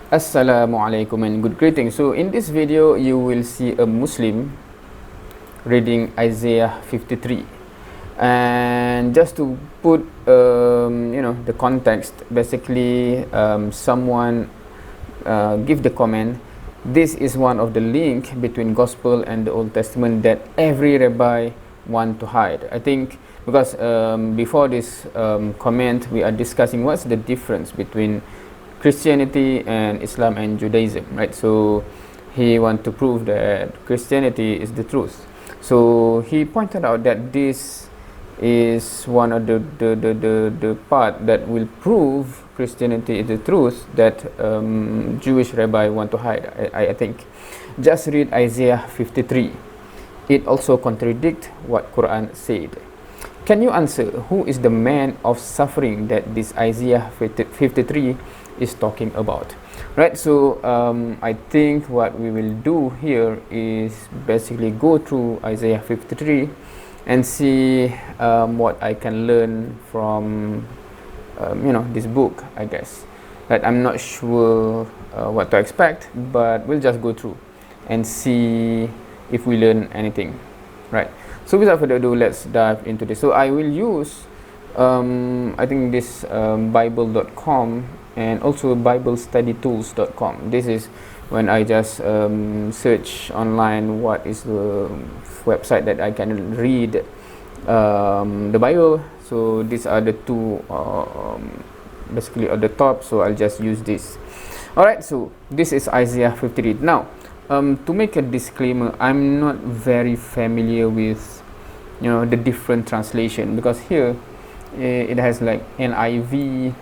Assalamualaikum and good greetings. So in this video you will see a Muslim reading Isaiah 53, and just to put the context, basically someone give the comment, this is one of the link between gospel and the Old Testament that every rabbi want to hide. I think because before this comment we are discussing what's the difference between Christianity and Islam and Judaism, right? So he want to prove that Christianity is the truth. So he pointed out that this is one of the part that will prove Christianity is the truth that Jewish rabbi want to hide. I think just read Isaiah 53. It also contradicts what Quran said. Can you answer who is the man of suffering that this Isaiah 53 is talking about? Right, so I think what we will do here is basically go through Isaiah 53 and see what I can learn from this book, I guess. Right, I'm not sure what to expect, but we'll just go through and see if we learn anything. Right, so without further ado, let's dive into this. So I will use I think this bible.com and also biblestudytools.com. This is when I just search online what is the website that I can read the Bible. So these are the two basically at the top, so I'll just use this. Alright, so this is Isaiah 53. Now to make a disclaimer, I'm not very familiar with the different translation, because here it has like NIV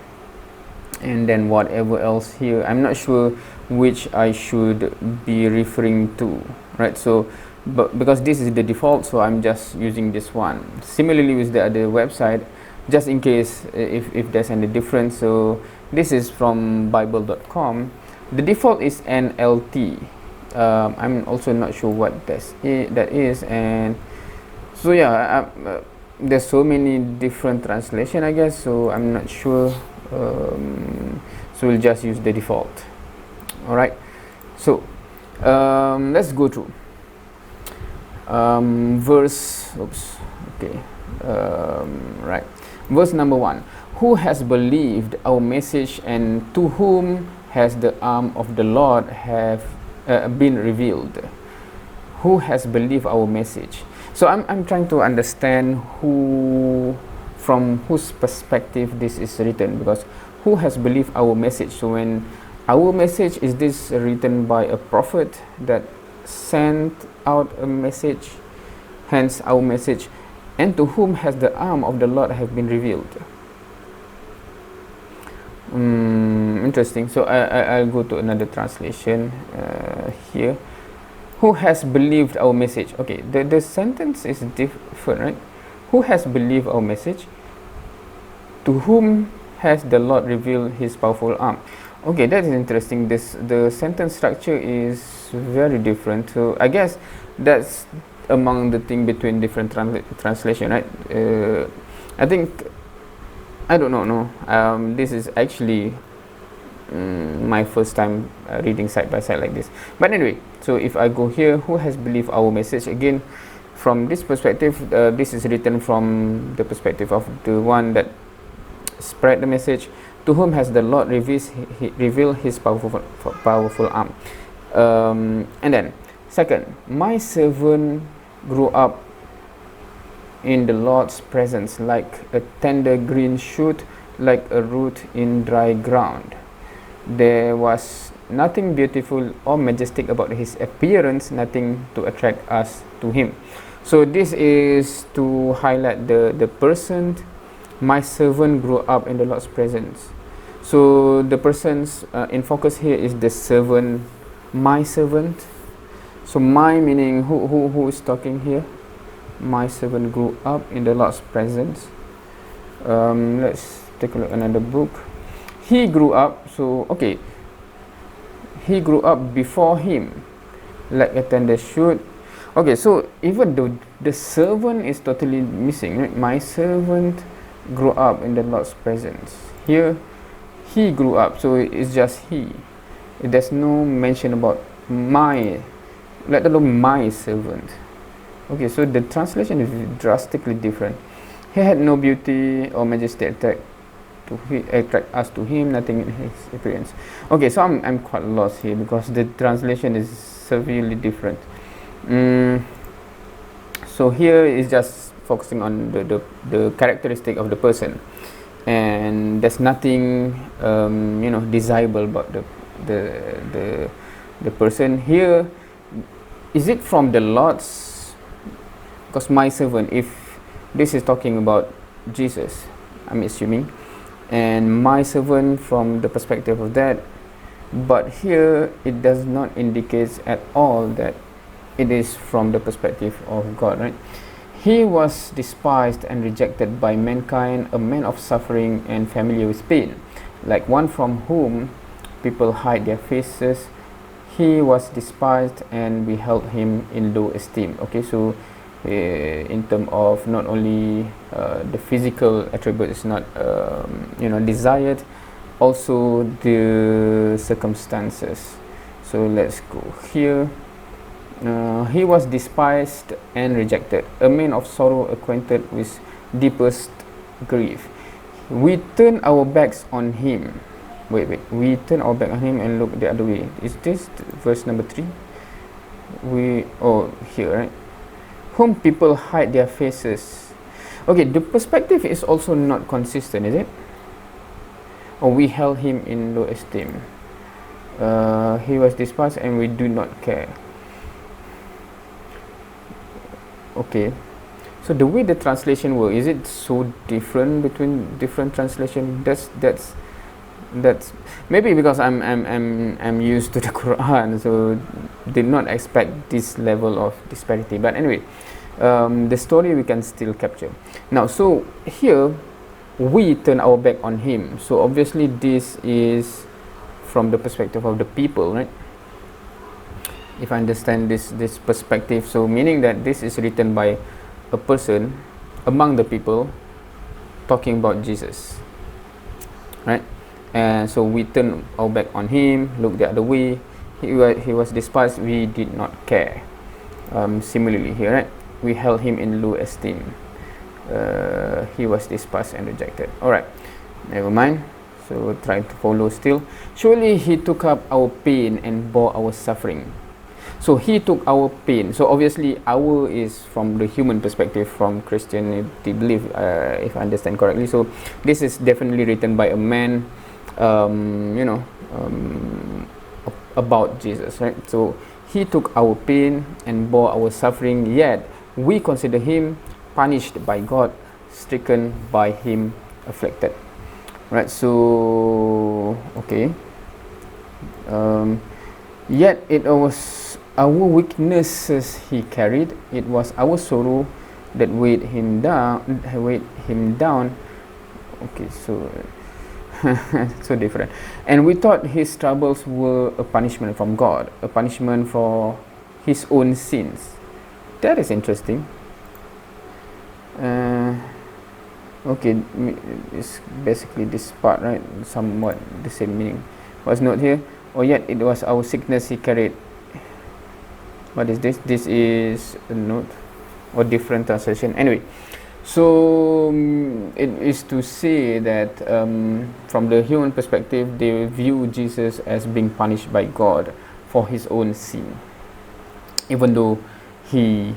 and then whatever else here. I'm not sure which I should be referring to, right? So but because this is the default, so I'm just using this one. Similarly with the other website, just in case if there's any difference. So this is from bible.com. The default is NLT. I'm also not sure what that is, and so yeah, there's so many different translation, I guess, so I'm not sure. So we'll just use the default. Alright, so let's go through right, verse number 1. Who has believed our message, and to whom has the arm of the Lord have been revealed? Who has believed our message? So I'm trying to understand from whose perspective this is written, because who has believed our message? So when our message, is this written by a prophet that sent out a message, hence our message, and to whom has the arm of the Lord have been revealed? Interesting. So I'll go to another translation here. Who has believed our message? Okay, the sentence is different, right? Who has believed our message? To whom has the Lord revealed his powerful arm? Okay, that is interesting. The sentence structure is very different. So I guess that's among the thing between different translation, right? I think, I don't know. This is actually my first time reading side by side like this. But anyway, so if I go here, who has believed our message? Again, from this perspective, this is written from the perspective of the one that spread the message. To whom has the Lord revealed his powerful arm? And then second, my servant grew up in the Lord's presence like a tender green shoot, like a root in dry ground. There was nothing beautiful or majestic about his appearance, nothing to attract us to him. So this is to highlight the person. My servant grew up in the Lord's presence. So the person's in focus here is the servant, my servant. So my meaning who is talking here? My servant grew up in the Lord's presence. Let's take a look at another book. He grew up, so okay, he grew up before him like a tender shoot. Okay, so even the servant is totally missing, right? My servant grew up in the Lord's presence. Here he grew up, so it's just he. There's no mention about my, let alone my servant. Okay, so the translation is drastically different. He had no beauty or majesty attract us to him, nothing in his appearance. Okay, so I'm quite lost here because the translation is severely different. So here is just focusing on the characteristic of the person, and there's nothing desirable about the person here. Is it from the Lord's? Because my servant, if this is talking about Jesus, I'm assuming, and my servant from the perspective of that, but here it does not indicate at all that it is from the perspective of God, right? He was despised and rejected by mankind, a man of suffering and familiar with pain, like one from whom people hide their faces. He was despised and we held him in low esteem. Okay, so in terms of not only the physical attribute is not desired, also the circumstances. So let's go here. He was despised and rejected, a man of sorrow, acquainted with deepest grief. We turn our backs on him. We turn our back on him and look the other way. Is this verse number 3? Here, right? Whom people hide their faces. Okay, the perspective is also not consistent, is it? Or we held him in low esteem. He was despised and we do not care. Okay, so the way the translation works, is it so different between different translation? That's maybe because I'm used to the Quran, so did not expect this level of disparity. But anyway, the story we can still capture. Now, so here we turn our back on him. So obviously this is from the perspective of the people, right? If I understand this perspective, so meaning that this is written by a person among the people talking about Jesus, right? And so we turn our back on him, look the other way. He was despised, we did not care. Similarly here, right? We held him in low esteem. He was despised and rejected. Alright, never mind. So trying to follow still. Surely he took up our pain and bore our suffering. So he took our pain. So obviously our is from the human perspective, from Christianity belief, if I understand correctly. So this is definitely written by a man, about Jesus, right? So he took our pain and bore our suffering, yet we consider him punished by God, stricken by him, afflicted. Right? So okay. Yet it was our weaknesses he carried. It was our sorrow that weighed him down. Okay, so so different. And we thought his troubles were a punishment from God, a punishment for his own sins. That is interesting. Okay, it's basically this part, right? Somewhat the same meaning. What's note here? Or yet it was our sickness he carried. What is this? This is a note or different translation. Anyway, so it is to say that from the human perspective, they view Jesus as being punished by God for his own sin, even though he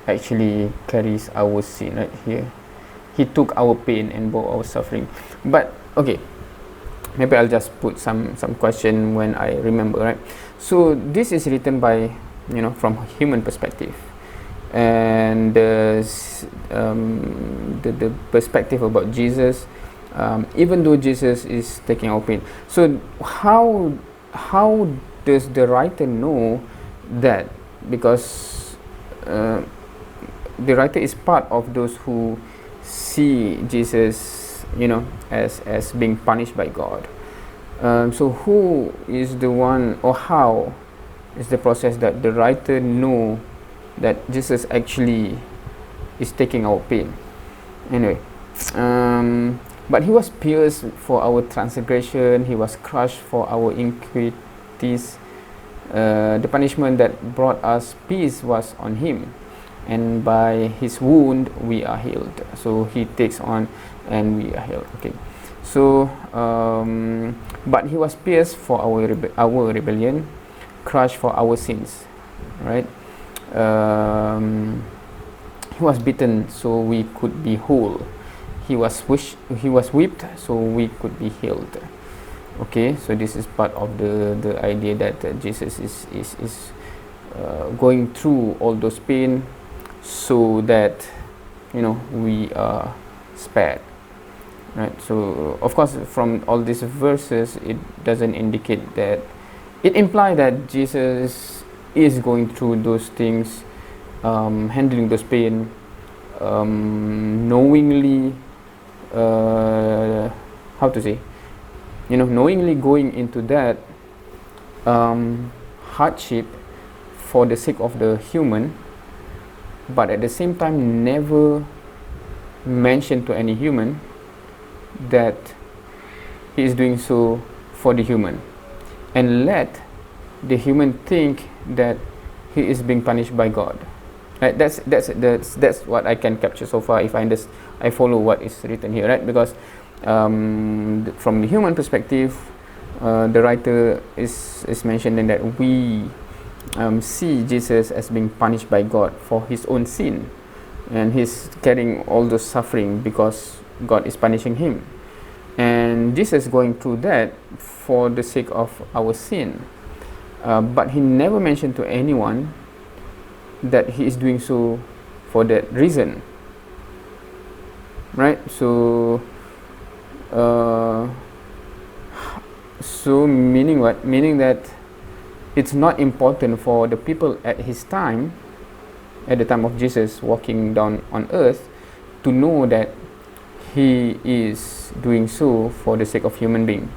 actually carries our sin. Right here, he took our pain and bore our suffering. But okay, maybe I'll just put some question when I remember, right? So this is written by, from human perspective, and the perspective about Jesus, even though Jesus is taking our pain. So how does the writer know that? Because the writer is part of those who see Jesus, as being punished by God. So who is the one, or how is the process that the writer know that Jesus actually is taking our pain? Anyway, but he was pierced for our transgression, he was crushed for our iniquity, iniquities. The punishment that brought us peace was on him, and by his wound we are healed. So he takes on and we are healed. Okay, so but he was pierced for our rebellion, crushed for our sins, right? He was beaten so we could be whole. He was whipped so we could be healed. Okay, so this is part of the idea that Jesus is going through all those pain so that, you know, we are spared, right? So of course from all these verses it doesn't indicate that, it implies that Jesus is going through those things, handling those pain, knowingly, how to say, you know, knowingly going into that hardship for the sake of the human, but at the same time never mention to any human that he is doing so for the human, and let the human think that he is being punished by God. Right? That's what I can capture so far, if I follow what is written here, right? Because from the human perspective, the writer is mentioning that we see Jesus as being punished by God for his own sin, and he's carrying all those suffering because God is punishing him, and Jesus is going through that for the sake of our sin, but he never mentioned to anyone that he is doing so for that reason, right? So meaning what? Meaning that it's not important for the people at his time, at the time of Jesus walking down on earth, to know that he is doing so for the sake of human being.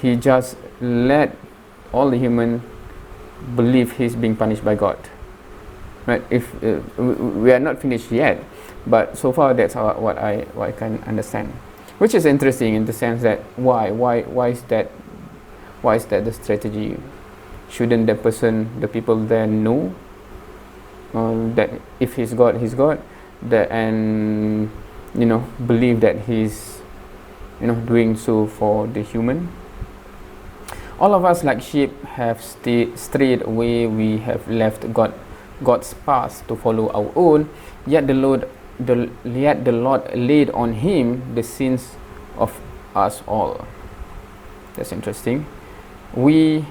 He just let all the human believe he's being punished by God, right? If we are not finished yet, but so far that's what I can understand, which is interesting in the sense that why is that the strategy? Shouldn't the people there know that if he's God, that, and you know, believe that he's, you know, doing so for the human? All of us like sheep have strayed away. We have left God's path to follow our own. Yet the Lord laid on him the sins of us all. That's interesting. We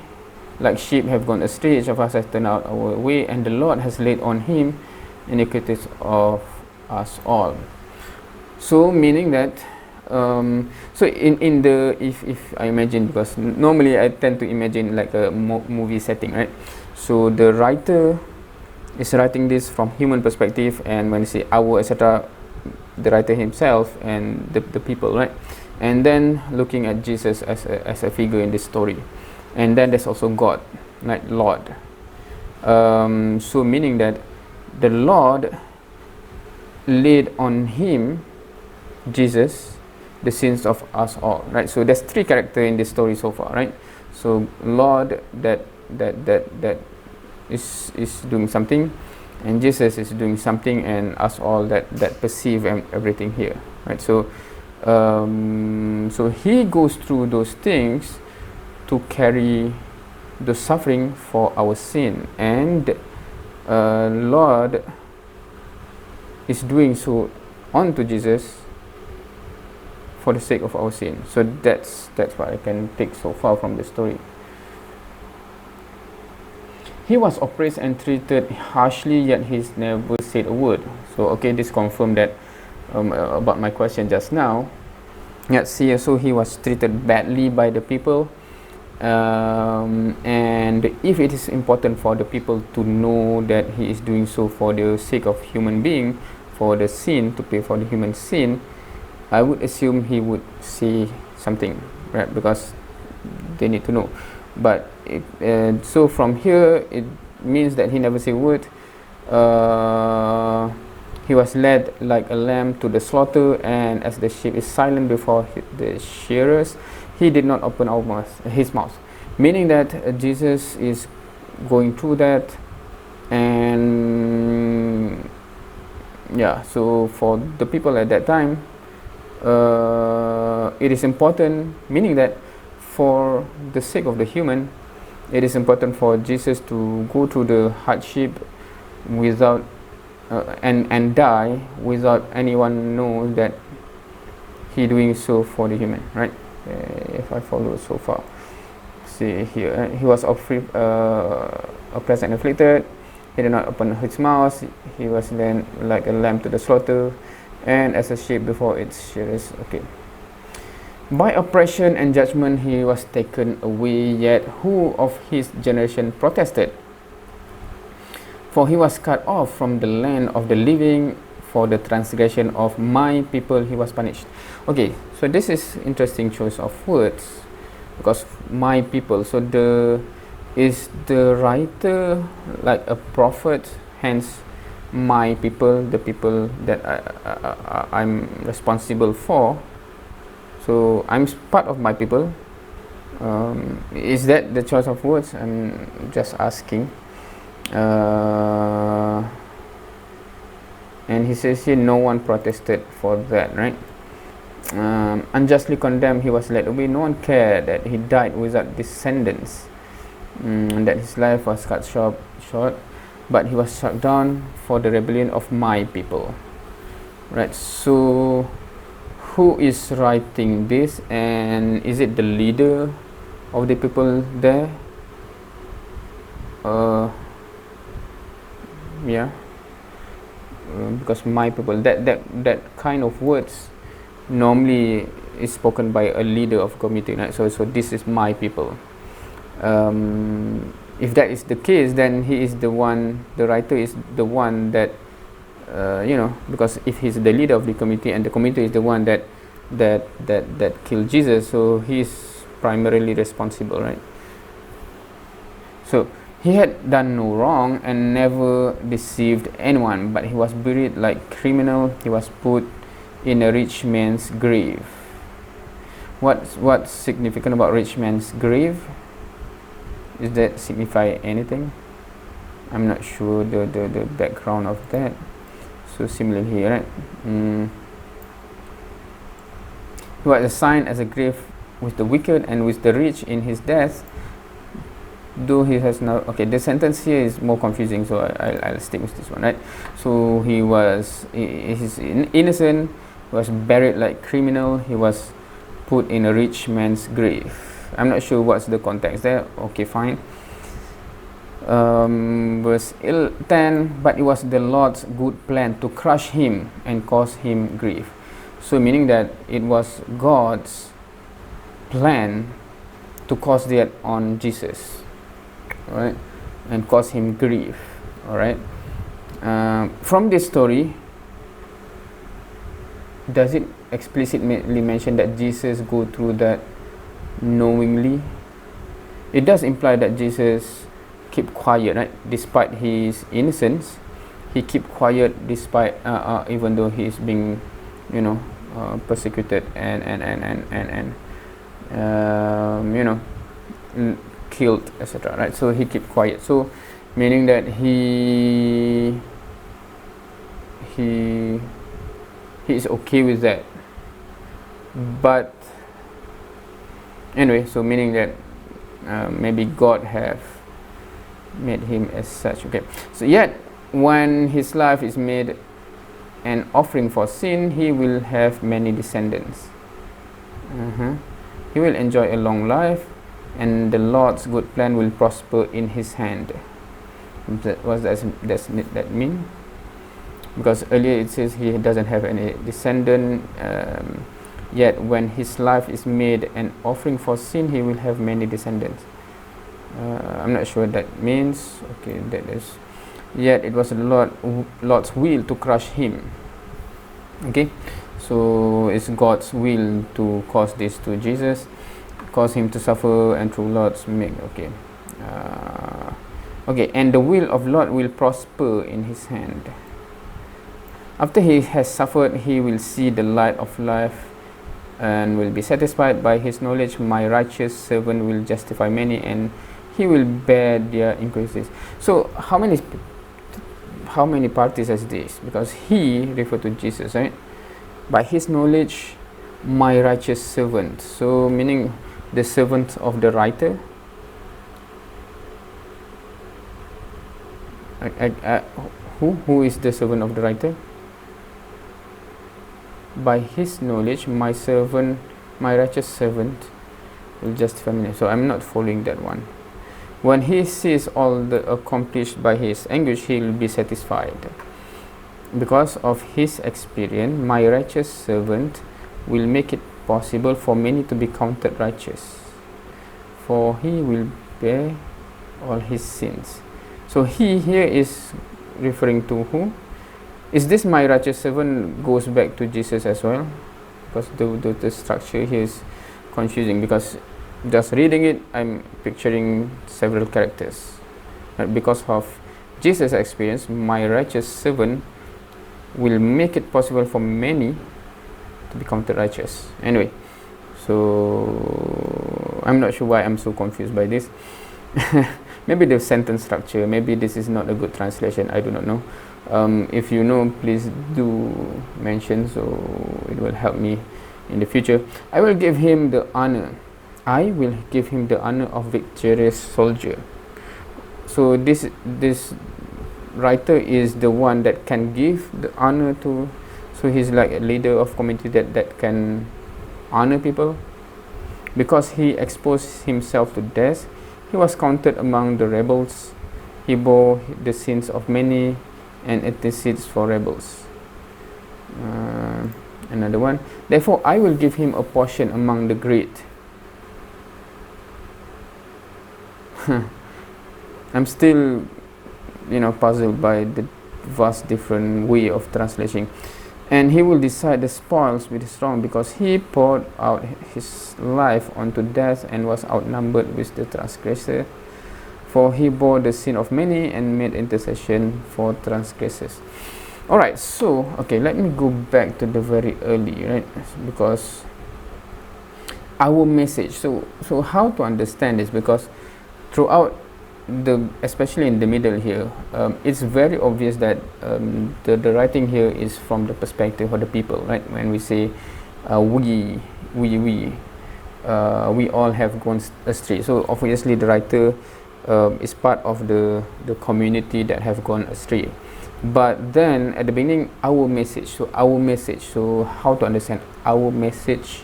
like sheep have gone astray, each of us has turned out our way, and the Lord has laid on him iniquities of us all. So meaning that so in the, if I imagine, because normally I tend to imagine like a movie setting, right? So the writer is writing this from human perspective, and when you say our, etc., the writer himself and the people, right? And then looking at Jesus as a figure in this story, and then there's also God, right? Lord. So meaning that the Lord laid on him, Jesus, the sins of us all, right? So there's three characters in this story so far, right? So Lord that is doing something, and Jesus is doing something, and us all that perceive everything here, right? So so he goes through those things to carry the suffering for our sin, and Lord is doing so onto Jesus for the sake of our sin. So that's what I can take so far from the story. He was oppressed and treated harshly, yet he's never said a word. So okay, this confirmed that about my question just now. Let's see. So he was treated badly by the people, and if it is important for the people to know that he is doing so for the sake of human being, for the sin, to pay for the human sin, I would assume he would say something, right? Because they need to know. But so from here it means that he never said a word. He was led like a lamb to the slaughter, and as the sheep is silent before the shearers, he did not open his mouth. meaning that Jesus is going through that. And yeah, so for the people at that time, it is important, meaning that for the sake of the human, it is important for Jesus to go through the hardship without and die without anyone know that he doing so for the human, right? If I follow so far, see here, he was oppressed and afflicted. He did not open his mouth. He was then like a lamb to the slaughter, and as a sheep before its shearers. Okay. By oppression and judgment he was taken away, yet who of his generation protested? For he was cut off from the land of the living, for the transgression of my people he was punished. Okay, so this is interesting choice of words, because my people, so is the writer like a prophet, hence my people, the people that I'm responsible for. So I'm part of my people. Is that the choice of words? I'm just asking. And he says here, no one protested for that, right? Unjustly condemned, he was led away. No one cared that he died without descendants, and that his life was cut short. But he was struck down for the rebellion of my people, right? So who is writing this, and is it the leader of the people there? Yeah, because my people, that kind of words normally is spoken by a leader of community, right? So this is my people. If that is the case, then he is the one, the writer is the one that because if he's the leader of the community and the community is the one that killed Jesus, so he is primarily responsible, right? So he had done no wrong and never deceived anyone, but he was buried like criminal. He was put in a rich man's grave. What's significant about rich man's grave? Does that signify anything? I'm not sure the background of that. So similar here, right? He was assigned as a grave with the wicked and with the rich in his death, though he has now. Okay, the sentence here is more confusing, so I'll stick with this one, right? So he's innocent. He was buried like criminal. He was put in a rich man's grave. I'm not sure what's the context there. Okay, fine. Verse 10, but it was the Lord's good plan to crush him and cause him grief. So meaning that it was God's plan to cause that on Jesus, right, and cause him grief. All right. From this story, does it explicitly mention that Jesus go through that knowingly? It does imply that Jesus keep quiet, right? Despite his innocence, he keep quiet despite even though he is being, persecuted and killed, etc. Right? So he keep quiet. So meaning that he is okay with that. But anyway, so meaning that maybe God have made him as such. Okay, so yet when his life is made an offering for sin, he will have many descendants. He will enjoy a long life, and the Lord's good plan will prosper in his hand. What does that mean? Because earlier it says he doesn't have any descendant, yet when his life is made an offering for sin, he will have many descendants. I'm not sure what that means. Okay, that is. Yet it was the Lord's will to crush him. Okay, so it's God's will to cause this to Jesus, cause him to suffer, and through Lord's make. Okay, okay, and the will of Lord will prosper in his hand. After he has suffered, he will see the light of life and will be satisfied. By his knowledge my righteous servant will justify many, and he will bear their iniquities. So how many parties is this? Because he referred to Jesus, right? By his knowledge my righteous servant, so meaning the servant of the writer. Who is the servant of the writer? By his knowledge my righteous servant will justify many. So I'm not following that one. When he sees all the accomplished by his anguish, he will be satisfied. Because of his experience my righteous servant will make it possible for many to be counted righteous, for he will bear all his sins. So he here is referring to who? Is this my righteous servant goes back to Jesus as well? Because the structure here is confusing, because just reading it I'm picturing several characters. But because of Jesus' experience, my righteous servant will make it possible for many to be counted righteous. Anyway, so I'm not sure why I'm so confused by this. Maybe the sentence structure, maybe this is not a good translation, I do not know. If you know, please do mention, so it will help me in the future. I will give him the honor of victorious soldier. So this writer is the one that can give the honor to, so he's like a leader of community that can honor people. Because he exposed himself to death, he was counted among the rebels. He bore the sins of many and intercedes for rebels. Another one. Therefore I will give him a portion among the great. I'm still, puzzled by the vast different way of translating. And he will decide the spoils with the strong, because he poured out his life unto death and was outnumbered with the transgressor. For he bore the sin of many and made intercession for transgressors. Alright, so okay, let me go back to the very early, right? Because our message, so how to understand this? Because throughout especially in the middle here, it's very obvious that the writing here is from the perspective of the people, right? When we say we all have gone astray, so obviously the writer is part of the community that have gone astray. But then at the beginning, our message, so how to understand our message,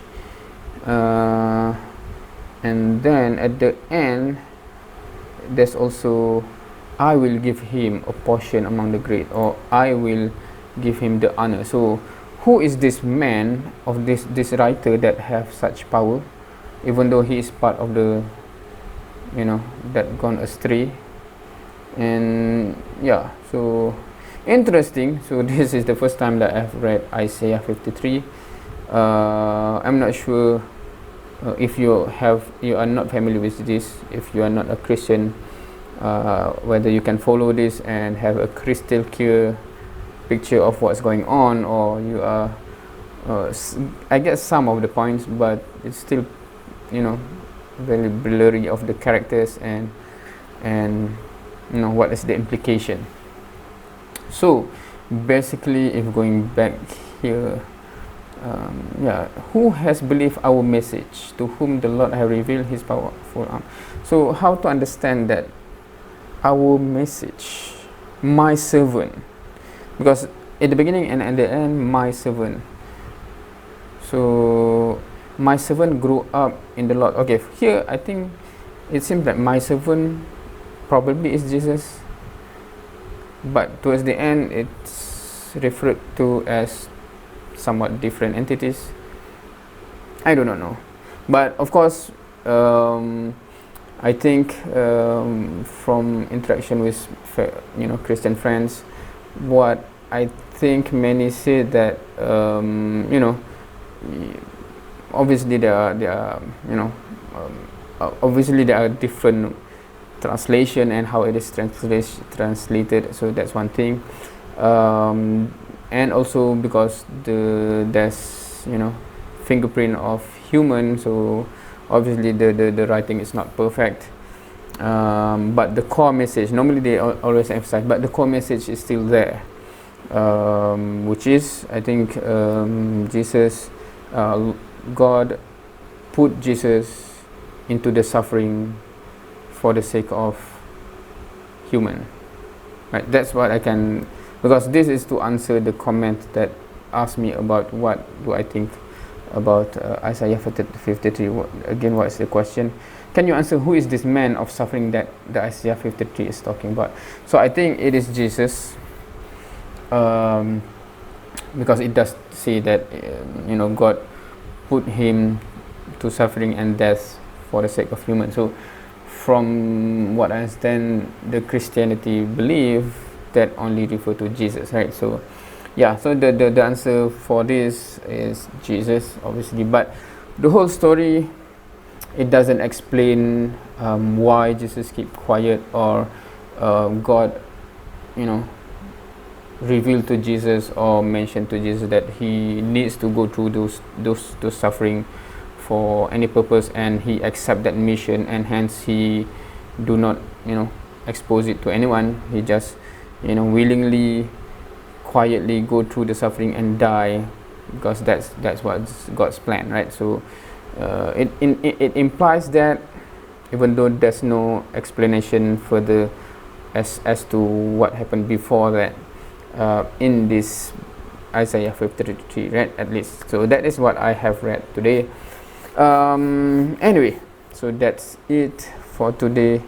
and then at the end there's also I will give him a portion among the great, or I will give him the honor. So who is this man of this writer that have such power, even though he is part of the that gone astray? And yeah, so interesting. So this is the first time that I've read Isaiah 53. I'm not sure if you are not familiar with this, if you are not a Christian, whether you can follow this and have a crystal clear picture of what's going on, or you are I get some of the points, but it's still very blurry of the characters and what is the implication. So basically, if going back here, who has believed our message, to whom the Lord has revealed his powerful arm. So how to understand that our message, my servant, because at the beginning and at the end, my servant. So my servant grew up in the Lord. Okay, here I think it seems that my servant probably is Jesus, but towards the end it's referred to as somewhat different entities. I do not know, but of course I think from interaction with Christian friends, what I think many say that obviously there are obviously there are different translation and how it is translated. So that's one thing, and also because there's fingerprint of human, so obviously the writing is not perfect, but the core message, normally they always emphasize, but the core message is still there, which is, I think, Jesus, God put Jesus into the suffering for the sake of human, right? That's what I can, because this is to answer the comment that asked me about what do I think about Isaiah 53. Again, what is the question? Can you answer who is this man of suffering that the Isaiah 53 is talking about? So I think it is Jesus, because it does say that God put him to suffering and death for the sake of human. So from what I understand, the Christianity believe that only refer to Jesus, right? So yeah, so the answer for this is Jesus, obviously, but the whole story, it doesn't explain why Jesus keep quiet, or God revealed to Jesus or mentioned to Jesus that he needs to go through those suffering for any purpose, and he accept that mission, and hence he do not expose it to anyone. He just willingly, quietly go through the suffering and die, because that's what's God's plan, right? So it implies that, even though there's no explanation further as to what happened before that, in this Isaiah 53, right, at least. So that is what I have read today. Anyway, so that's it for today.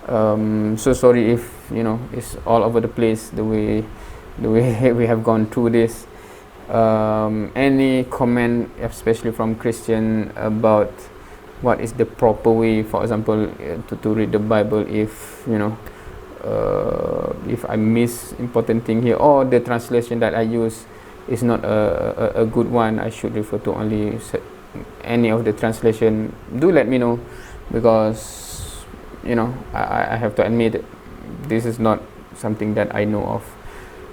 So sorry if it's all over the place the way we have gone through this. Any comment, especially from Christian, about what is the proper way, for example, to read the Bible, if I miss important thing here, or the translation that I use is not a good one, I should refer to only any of the translation, do let me know, because I have to admit this is not something that I know of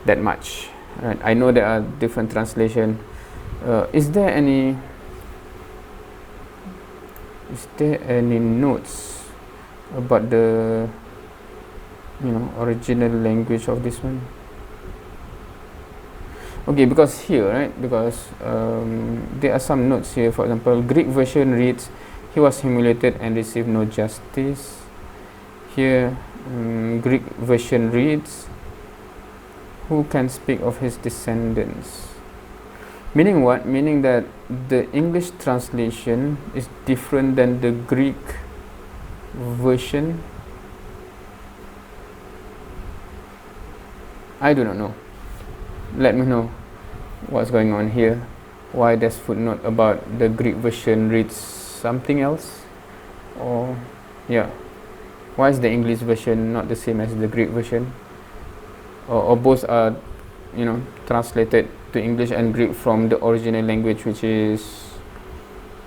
that much. Right? I know there are different translation. Is there any notes about the original language of this one? Okay, because here, right, because there are some notes here. For example, Greek version reads, "He was humiliated and received no justice." Here, Greek version reads, "Who can speak of his descendants?" Meaning what? Meaning that the English translation is different than the Greek version. I do not know. Let me know what's going on here. Why there's footnote about the Greek version reads something else? Or yeah, why is the English version not the same as the Greek version? Or both are translated to English and Greek from the original language, which is,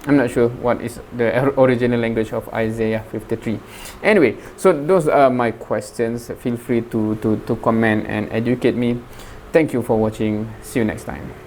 I'm not sure what is the original language of Isaiah 53. Anyway, so those are my questions. Feel free to comment and educate me. Thank you for watching. See you next time.